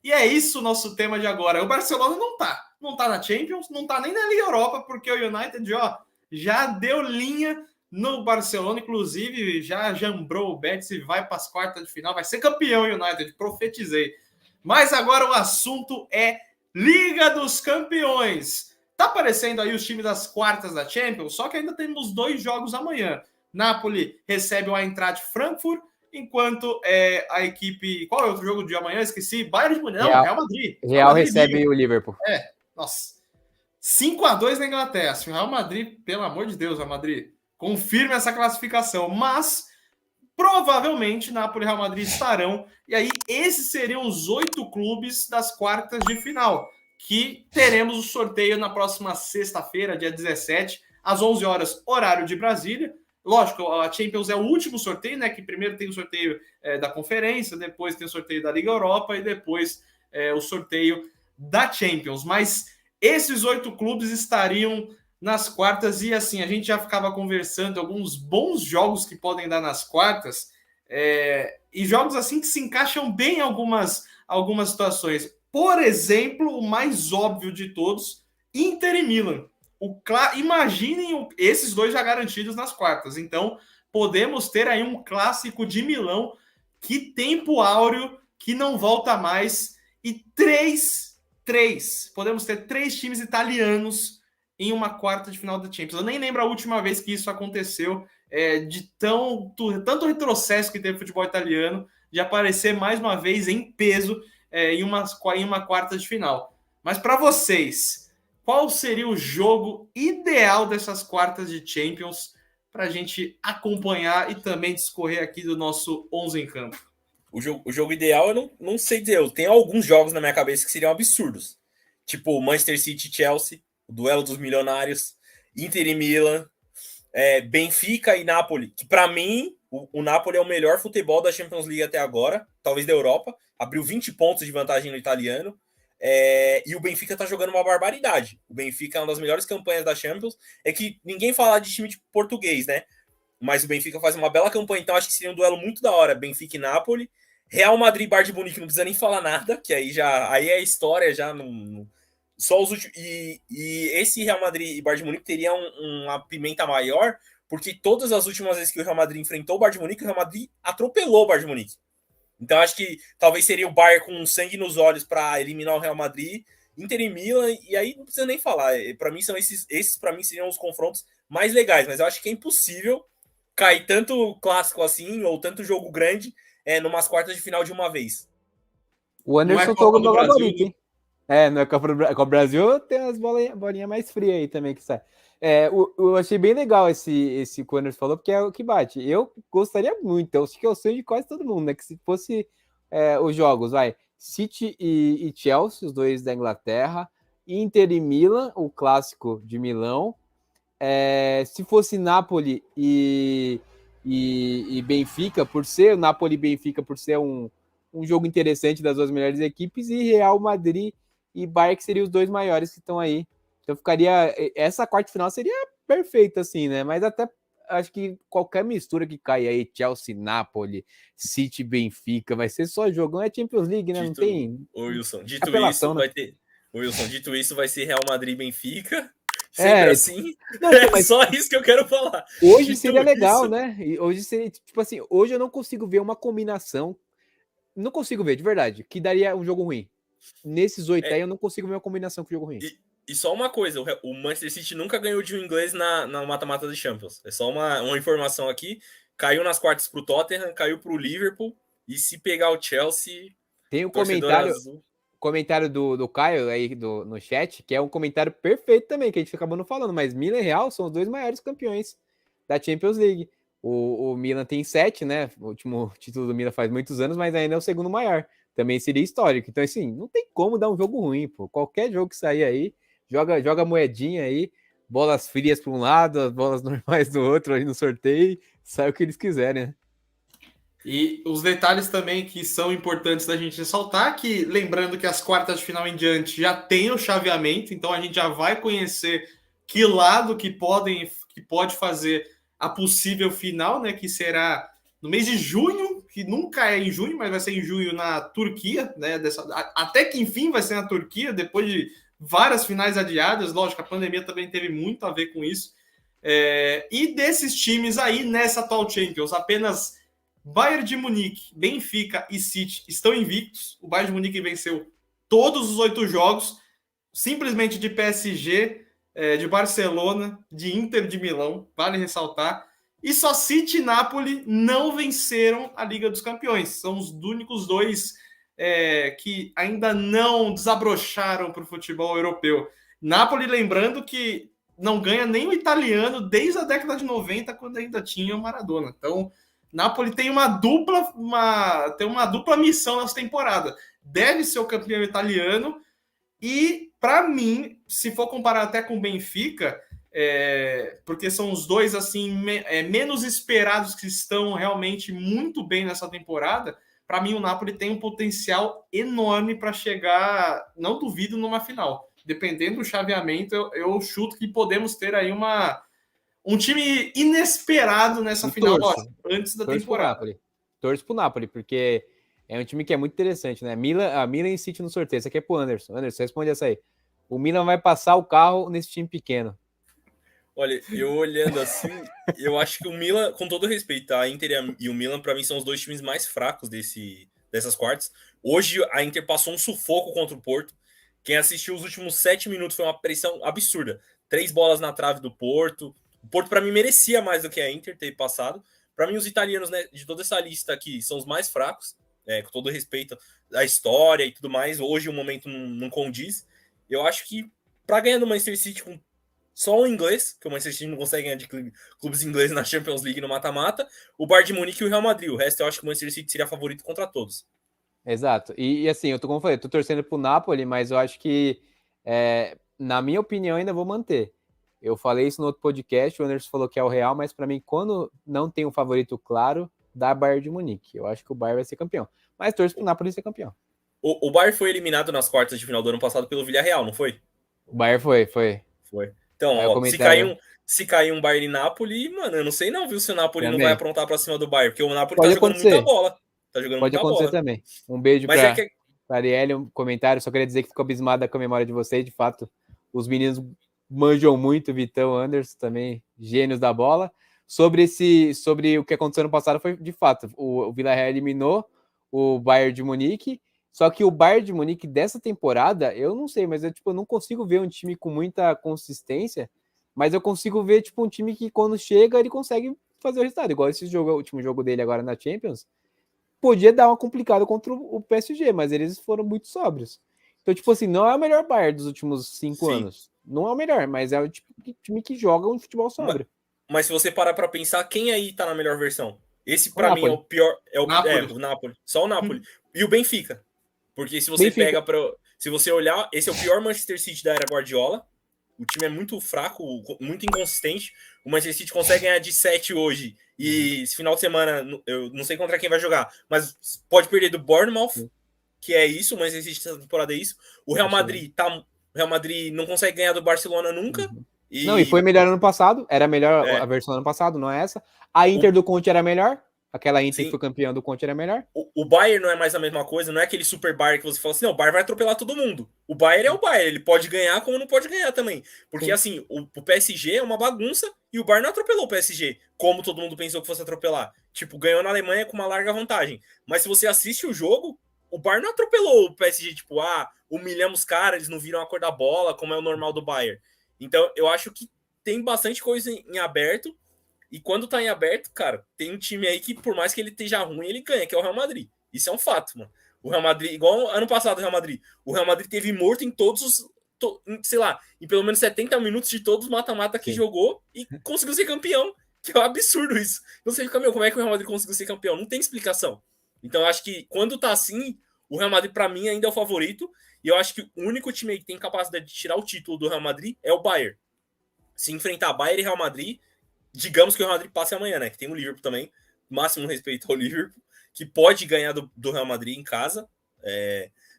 E é isso o nosso tema de agora. O Barcelona não tá na Champions, não tá nem na Liga Europa, porque o United, já deu linha no Barcelona, inclusive já jambrou o Betis e vai para as quartas de final, vai ser campeão o United, profetizei. Mas agora o assunto é Liga dos Campeões. Tá aparecendo aí os times das quartas da Champions, só que ainda temos 2 jogos amanhã. Napoli recebe o Eintracht Frankfurt, enquanto a equipe... Qual é o outro jogo de amanhã? Esqueci. Bayern de Munique. Não, Real Madrid. Real recebe o Liverpool. Nossa. 5-2 na Inglaterra. Se o Real Madrid, pelo amor de Deus, Real Madrid, confirme essa classificação. Mas, provavelmente, Napoli e Real Madrid estarão. E aí, esses seriam os 8 clubes das quartas de final, que teremos o sorteio na próxima sexta-feira, dia 17, às 11 horas, horário de Brasília. Lógico, a Champions é o último sorteio, né? Que primeiro tem o sorteio da conferência, depois tem o sorteio da Liga Europa e depois o sorteio da Champions. Mas esses 8 clubes estariam nas quartas e assim, a gente já ficava conversando alguns bons jogos que podem dar nas quartas e jogos assim que se encaixam bem em algumas situações. Por exemplo, o mais óbvio de todos, Inter e Milan. Imaginem esses 2 já garantidos nas quartas. Então, podemos ter aí um clássico de Milão. Que tempo áureo, que não volta mais. E podemos ter 3 times italianos em uma quarta de final da Champions. Eu nem lembro a última vez que isso aconteceu, de tanto retrocesso que teve o futebol italiano, de aparecer mais uma vez em peso em uma quarta de final. Mas para vocês, qual seria o jogo ideal dessas quartas de Champions para a gente acompanhar e também discorrer aqui do nosso 11 em campo? O jogo ideal eu não sei dizer. Eu tenho alguns jogos na minha cabeça que seriam absurdos. Tipo Manchester City e Chelsea, o duelo dos milionários, Inter e Milan, Benfica e Napoli. Que para mim, o Napoli é o melhor futebol da Champions League até agora, talvez da Europa. Abriu 20 pontos de vantagem no italiano. E o Benfica tá jogando uma barbaridade. O Benfica é uma das melhores campanhas da Champions. É que ninguém fala de time de português, né? Mas o Benfica faz uma bela campanha, então acho que seria um duelo muito da hora. Benfica e Napoli. Real Madrid e Bayern de Munique não precisa nem falar nada, que aí é história já. Só os últimos. E esse Real Madrid e Bayern de Munique teria uma pimenta maior, porque todas as últimas vezes que o Real Madrid enfrentou o Bayern de Munique, o Real Madrid atropelou o Bayern de Munique. Então acho que talvez seria o Bayern com sangue nos olhos para eliminar o Real Madrid, Inter e Milan, e aí não precisa nem falar. Para mim são esses para mim seriam os confrontos mais legais, mas eu acho que é impossível cair tanto clássico assim ou tanto jogo grande numas quartas de final de uma vez. O Anderson tocou no favorito, hein? No Copa do Brasil tem umas bolinhas mais frias aí também que sai. Eu achei bem legal esse que o Anderson falou, porque é o que bate. Eu gostaria muito, eu acho que eu sei de quase todo mundo, né? Que se fosse os jogos, City e Chelsea, os 2 da Inglaterra, Inter e Milan, o clássico de Milão. Se fosse Napoli e Benfica, por ser Napoli e Benfica, por ser um jogo interessante das 2 melhores equipes, e Real Madrid e Bayern, que seriam os 2 maiores que estão aí. Então ficaria... Essa quarta final seria perfeita, assim, né? Mas até acho que qualquer mistura que caia aí, Chelsea, Napoli, City, Benfica, vai ser só jogão, é Champions League, né? Não tem... Wilson, apelação, né? dito isso, vai ser Real Madrid e Benfica. Sempre assim. Não, então, mas só isso que eu quero falar. Hoje seria legal, né? E hoje seria, tipo assim, hoje eu não consigo ver uma combinação. Não consigo ver, de verdade, que daria um jogo ruim. Nesses 8 aí, eu não consigo ver uma combinação com jogo ruim. E só uma coisa, o Manchester City nunca ganhou de um inglês na mata-mata de Champions. É só uma informação aqui. Caiu nas quartas pro Tottenham, caiu pro Liverpool. E se pegar o Chelsea... Tem um comentário do Caio aí no chat, que é um comentário perfeito também, que a gente acabou não falando, mas Milan e Real são os 2 maiores campeões da Champions League. O Milan tem 7, né? O último título do Milan faz muitos anos, mas ainda é o segundo maior. Também seria histórico. Então, assim, não tem como dar um jogo ruim, pô. Qualquer jogo que sair aí, joga moedinha aí, bolas frias para um lado, as bolas normais do outro aí no sorteio, sai o que eles quiserem, né? E os detalhes também que são importantes da gente ressaltar, que lembrando que as quartas de final em diante já tem o chaveamento, então a gente já vai conhecer que lado que pode fazer a possível final, né? Que será no mês de junho, que nunca é em junho, mas vai ser em junho na Turquia, né? Até que enfim vai ser na Turquia, depois de várias finais adiadas. Lógico, a pandemia também teve muito a ver com isso. E desses times aí, nessa atual Champions, apenas Bayern de Munique, Benfica e City estão invictos. O Bayern de Munique venceu todos os 8 jogos, simplesmente de PSG, de Barcelona, de Inter de Milão, vale ressaltar. E só City e Napoli não venceram a Liga dos Campeões. São os únicos dois que ainda não desabrocharam para o futebol europeu. Napoli, lembrando que não ganha nem o italiano desde a década de 90, quando ainda tinha o Maradona. Então, Napoli tem uma dupla missão nessa temporada. Deve ser o campeão italiano e, para mim, se for comparar até com o Benfica, porque são os dois assim menos esperados que estão realmente muito bem nessa temporada, para mim o Napoli tem um potencial enorme para chegar, não duvido, numa final. Dependendo do chaveamento, eu chuto que podemos ter aí um time inesperado nessa final, antes da temporada. Torço pro Napoli, porque é um time que é muito interessante, né? Milan e City no sorteio. Isso aqui é pro Anderson. Anderson, responde essa aí. O Milan vai passar o carro nesse time pequeno. Olha, eu olhando assim, eu acho que o Milan, com todo respeito, a Inter e o Milan, para mim, são os dois times mais fracos dessas quartas. Hoje, a Inter passou um sufoco contra o Porto. Quem assistiu os últimos 7 minutos foi uma pressão absurda. 3 bolas na trave do Porto. O Porto, para mim, merecia mais do que a Inter ter passado. Para mim, os italianos, né, de toda essa lista aqui, são os mais fracos, com todo respeito à história e tudo mais. Hoje, o momento não condiz. Eu acho que, para ganhar do Manchester City com só o inglês, que o Manchester City não consegue ganhar de clubes ingleses na Champions League no mata-mata, o Bayern de Munique e o Real Madrid. O resto eu acho que o Manchester City seria favorito contra todos. Exato. E assim, como eu falei, eu tô torcendo pro Napoli, mas eu acho que, na minha opinião, ainda vou manter. Eu falei isso no outro podcast, o Anderson falou que é o Real, mas para mim, quando não tem um favorito claro, dá Bayern de Munique. Eu acho que o Bayern vai ser campeão. Mas torço pro Napoli ser campeão. O Bayern foi eliminado nas quartas de final do ano passado pelo Villarreal, não foi? O Bayern foi. Então, se cair um Bayern e Napoli, mano, eu não sei não, viu, se o Napoli também não vai aprontar pra cima do Bayern, porque o Napoli tá jogando muita bola. Pode acontecer também. Um beijo pra Arielle, um comentário. Só queria dizer que ficou abismada com a memória de vocês. De fato, os meninos manjam muito, Vitão, Anderson também, gênios da bola. Sobre o que aconteceu no passado, foi de fato, o Villarreal eliminou o Bayern de Munique. Só que o Bayern de Munique dessa temporada, eu não sei, mas eu não consigo ver um time com muita consistência, mas eu consigo ver um time que quando chega ele consegue fazer o resultado, igual esse jogo, o último jogo dele agora na Champions, podia dar uma complicada contra o PSG, mas eles foram muito sóbrios. Então, não é o melhor Bayern dos últimos 5 anos. Não é o melhor, mas é o tipo de time que joga um futebol sóbrio. Mas se você parar para pensar, quem aí tá na melhor versão? Esse para mim é o pior, o Napoli. Só o Napoli. E o Benfica. Porque se você se você olhar, esse é o pior Manchester City da era Guardiola. O time é muito fraco, muito inconsistente. O Manchester City consegue ganhar de 7 hoje. E esse final de semana, eu não sei contra quem vai jogar, mas pode perder do Bournemouth, que é isso. O Manchester City essa temporada é isso. O Real Madrid não consegue ganhar do Barcelona nunca. E foi melhor ano passado. Era melhor a versão do ano passado, não é essa. A Inter do Conte era melhor. Aquela Inter que foi campeão do Conte era melhor. O Bayern não é mais a mesma coisa, não é aquele super Bayern que você fala assim, não, o Bayern vai atropelar todo mundo. O Bayern é o Bayern, ele pode ganhar como não pode ganhar também. Porque assim, o PSG é uma bagunça e o Bayern não atropelou o PSG, como todo mundo pensou que fosse atropelar. Ganhou na Alemanha com uma larga vantagem. Mas se você assiste o jogo, o Bayern não atropelou o PSG, humilhamos os caras, eles não viram a cor da bola, como é o normal do Bayern. Então, eu acho que tem bastante coisa em aberto. E quando tá em aberto, cara, tem um time aí que, por mais que ele esteja ruim, ele ganha, que é o Real Madrid. Isso é um fato, mano. O Real Madrid, igual ano passado o Real Madrid teve morto em todos os, em pelo menos 70 minutos de todos os mata-mata que jogou e conseguiu ser campeão, que é um absurdo isso. Não sei, como é que o Real Madrid conseguiu ser campeão? Não tem explicação. Então, eu acho que quando tá assim, o Real Madrid, pra mim, ainda é o favorito. E eu acho que o único time aí que tem capacidade de tirar o título do Real Madrid é o Bayern. Se enfrentar Bayern e Real Madrid, digamos que o Real Madrid passe amanhã, né? Que tem o Liverpool também. Máximo respeito ao Liverpool, que pode ganhar do Real Madrid em casa.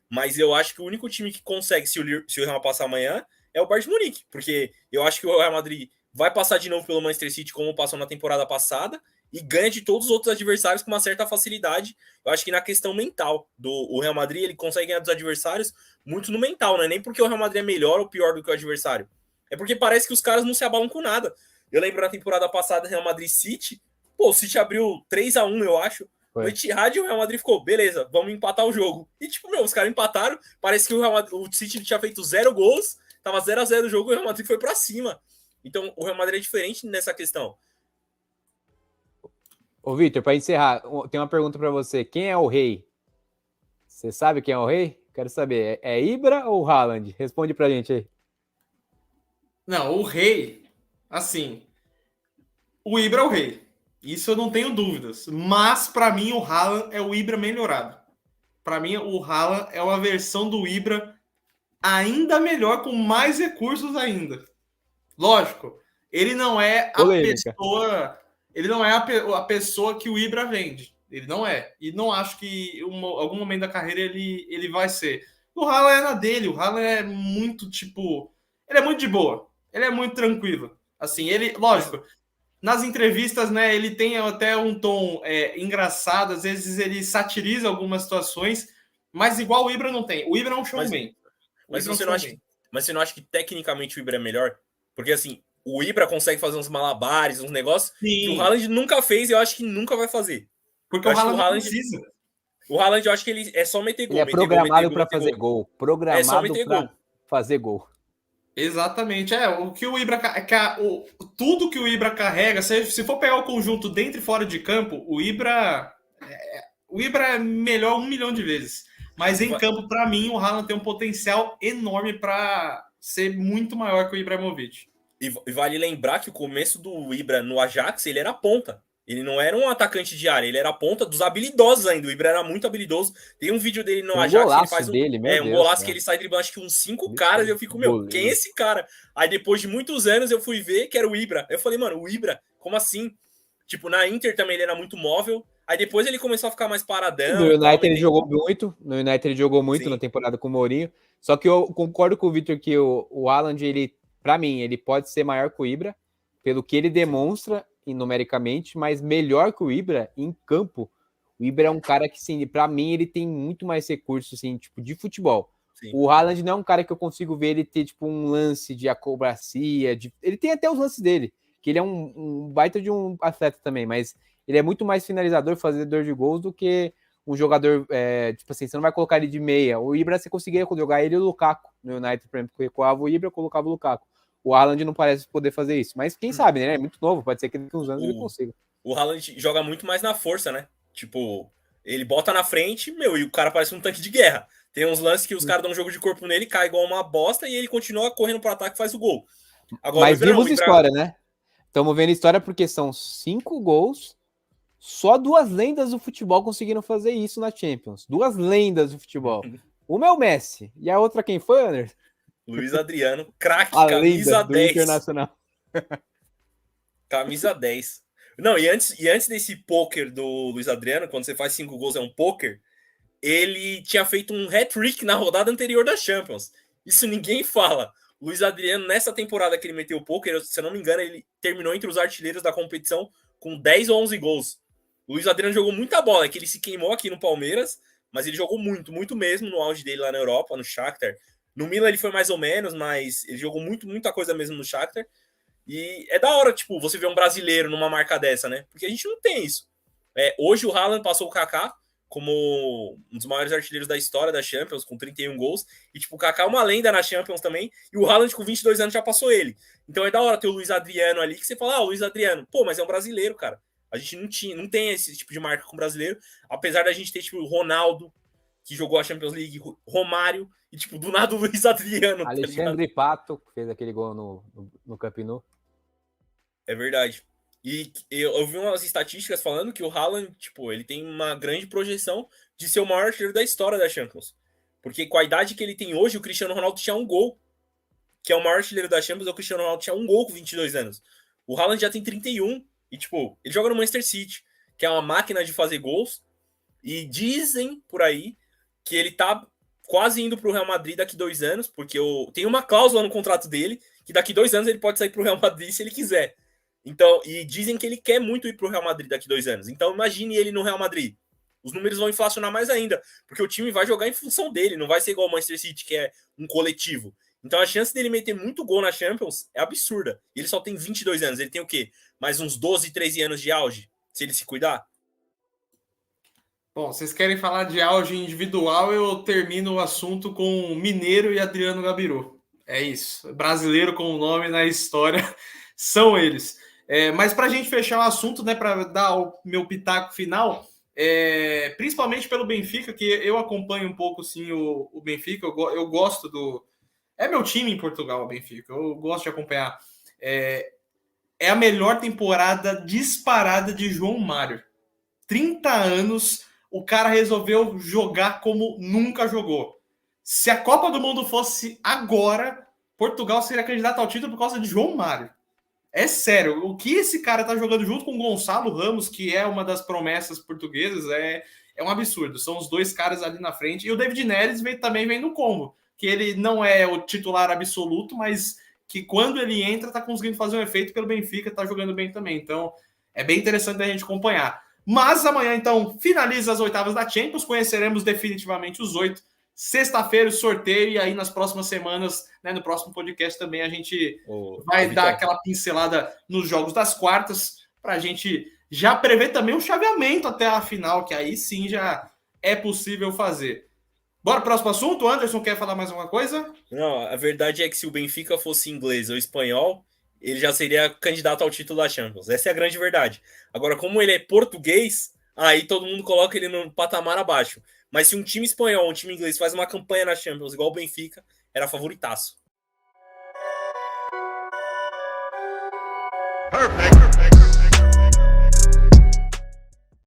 Mas eu acho que o único time que consegue, se o Real passar amanhã, é o Bayern de Munique. Porque eu acho que o Real Madrid vai passar de novo pelo Manchester City, como passou na temporada passada. e ganha de todos os outros adversários com uma certa facilidade. Eu acho que na questão mental o Real Madrid, ele consegue ganhar dos adversários muito no mental, não é nem porque o Real Madrid é melhor ou pior do que o adversário. É porque parece que os caras não se abalam com nada. Eu lembro na temporada passada, Real Madrid City, o City abriu 3-1, eu acho. Foi. No Etihad, o Real Madrid ficou, beleza, vamos empatar o jogo. E os caras empataram, parece que o City tinha feito 0 gols, tava 0-0 o jogo e o Real Madrid foi pra cima. Então, o Real Madrid é diferente nessa questão. Ô, Vitor, para encerrar, tem uma pergunta para você. Quem é o rei? Você sabe quem é o rei? Quero saber. É Ibra ou Haaland? Responde pra gente aí. Não, o rei, assim, o Ibra é o rei. Isso eu não tenho dúvidas. Mas, para mim, o Haaland é o Ibra melhorado. Para mim, o Haaland é uma versão do Ibra ainda melhor, com mais recursos ainda. Lógico, ele não é a Polêmica. pessoa... Ele não é a pessoa que o Ibra vende. Ele não é. E não acho que em algum momento da carreira ele vai ser. O Haaland é na dele. O Haaland é muito, tipo... Ele é muito de boa. Ele é muito tranquilo. Assim, ele... Lógico, nas entrevistas, né, ele tem até um tom engraçado. Às vezes ele satiriza algumas situações. Mas igual o Ibra não tem. O Ibra é um showman. Mas você não acha que tecnicamente o Ibra é melhor? Porque, assim, o Ibra consegue fazer uns malabares, uns negócios que o Haaland nunca fez e eu acho que nunca vai fazer. Porque o Haaland não precisa. O Haaland, eu acho que ele é só meter gol. Ele é programado para fazer gol. Programado para fazer gol. Exatamente. O que o Ibra... tudo que o Ibra carrega, se for pegar o conjunto dentro e fora de campo, o Ibra é melhor 1 milhão de vezes. Mas em campo, para mim, o Haaland tem um potencial enorme para ser muito maior que o Ibrahimovic. E vale lembrar que o começo do Ibra no Ajax, ele era ponta. Ele não era um atacante de área, ele era ponta dos habilidosos ainda. O Ibra era muito habilidoso. Tem um vídeo dele no Ajax, ele faz um golaço que ele sai driblando acho que uns 5 caras e eu fico, quem é esse cara? Aí depois de muitos anos eu fui ver que era o Ibra. Eu falei, mano, o Ibra, como assim? Tipo, na Inter também ele era muito móvel. Aí depois ele começou a ficar mais paradão. No United ele jogou muito. No United ele jogou muito na temporada com o Mourinho. Só que eu concordo com o Vitor que o Haaland, ele, pra mim, ele pode ser maior que o Ibra, pelo que ele demonstra numericamente, mas melhor que o Ibra em campo. O Ibra é um cara que, sim, pra mim, ele tem muito mais recursos, assim, tipo, de futebol. Sim. O Haaland não é um cara que eu consigo ver ele ter, tipo, um lance de acrobacia. Ele tem até os lances dele, que ele é um baita de um atleta também, mas ele é muito mais finalizador, fazedor de gols do que um jogador, tipo assim, você não vai colocar ele de meia. O Ibra, você conseguia jogar ele e o Lukaku no United, por exemplo, recuava o Ibra, colocava o Lukaku. O Haaland não parece poder fazer isso, mas quem sabe, né? É muito novo, pode ser que daqui a uns anos ele consiga. O Haaland joga muito mais na força, né? Tipo, ele bota na frente, e o cara parece um tanque de guerra. Tem uns lances que os caras dão um jogo de corpo nele, cai igual uma bosta e ele continua correndo pro ataque e faz o gol. Agora, mas vimos história, né? Estamos vendo história porque são 5 gols, só 2 lendas do futebol conseguiram fazer isso na Champions. 2 lendas do futebol. Uma é o Messi, e a outra quem foi, Anderson? Luiz Adriano, craque, camisa 10. Internacional. Camisa 10. Não, e antes desse pôquer do Luiz Adriano, quando você faz 5 gols é um pôquer, ele tinha feito um hat-trick na rodada anterior da Champions. Isso ninguém fala. Luiz Adriano, nessa temporada que ele meteu o pôquer, se eu não me engano, ele terminou entre os artilheiros da competição com 10 ou 11 gols. O Luiz Adriano jogou muita bola, é que ele se queimou aqui no Palmeiras, mas ele jogou muito, muito mesmo no auge dele lá na Europa, no Shakhtar. No Milan ele foi mais ou menos, mas ele jogou muita coisa mesmo no Shakhtar. E é da hora, tipo, você ver um brasileiro numa marca dessa, né? Porque a gente não tem isso. Hoje o Haaland passou o Kaká como um dos maiores artilheiros da história da Champions, com 31 gols. E, tipo, o Kaká é uma lenda na Champions também. E o Haaland, com 22 anos, já passou ele. Então é da hora ter o Luiz Adriano ali, que você fala, o Luiz Adriano. Pô, mas é um brasileiro, cara. A gente não tem esse tipo de marca com brasileiro. Apesar da gente ter, tipo, o Ronaldo, que jogou a Champions League, Romário, e, tipo, do nada o Luiz Adriano. Alexandre Pato, que fez aquele gol no Camp Nou. É verdade. E eu vi umas estatísticas falando que o Haaland, tipo, ele tem uma grande projeção de ser o maior artilheiro da história da Champions. Porque com a idade que ele tem hoje, o Cristiano Ronaldo tinha 1 gol. Que é o maior artilheiro da Champions, o Cristiano Ronaldo tinha 1 gol com 22 anos. O Haaland já tem 31. E, tipo, ele joga no Manchester City, que é uma máquina de fazer gols. E dizem por aí que ele tá quase indo pro Real Madrid daqui 2 anos, porque tem uma cláusula no contrato dele que daqui 2 anos ele pode sair pro Real Madrid se ele quiser. Então, e dizem que ele quer muito ir para o Real Madrid daqui 2 anos. Então, imagine ele no Real Madrid. Os números vão inflacionar mais ainda, porque o time vai jogar em função dele, não vai ser igual o Manchester City, que é um coletivo. Então, a chance dele meter muito gol na Champions é absurda. Ele só tem 22 anos. Ele tem o quê? Mais uns 12, 13 anos de auge, se ele se cuidar? Bom, vocês querem falar de auge individual, eu termino o assunto com Mineiro e Adriano Gabiru. É isso. Brasileiro com o nome na história são eles. Mas para a gente fechar o assunto, né, para dar o meu pitaco final, principalmente pelo Benfica, que eu acompanho um pouco sim o Benfica, eu gosto do. É meu time em Portugal, o Benfica. Eu gosto de acompanhar. É a melhor temporada disparada de João Mário. 30 anos, o cara resolveu jogar como nunca jogou. Se a Copa do Mundo fosse agora, Portugal seria candidato ao título por causa de João Mário. É sério, o que esse cara tá jogando junto com o Gonçalo Ramos, que é uma das promessas portuguesas, é um absurdo. São os dois caras ali na frente. E o David Neres também vem no combo, que ele não é o titular absoluto, mas que quando ele entra, tá conseguindo fazer um efeito pelo Benfica, tá jogando bem também. Então, é bem interessante a gente acompanhar. Mas amanhã, então, finaliza as oitavas da Champions, conheceremos definitivamente os 8. Sexta-feira o sorteio, e aí nas próximas semanas, né, no próximo podcast também a gente vai dar aquela pincelada nos jogos das quartas, para a gente já prever também um chaveamento até a final, que aí sim já é possível fazer. Bora pro próximo assunto? Anderson, quer falar mais alguma coisa? Não, a verdade é que se o Benfica fosse inglês ou espanhol, ele já seria candidato ao título da Champions. Essa é a grande verdade. Agora, como ele é português, aí todo mundo coloca ele no patamar abaixo. Mas se um time espanhol, um time inglês faz uma campanha na Champions igual o Benfica, era favoritaço. Perfect.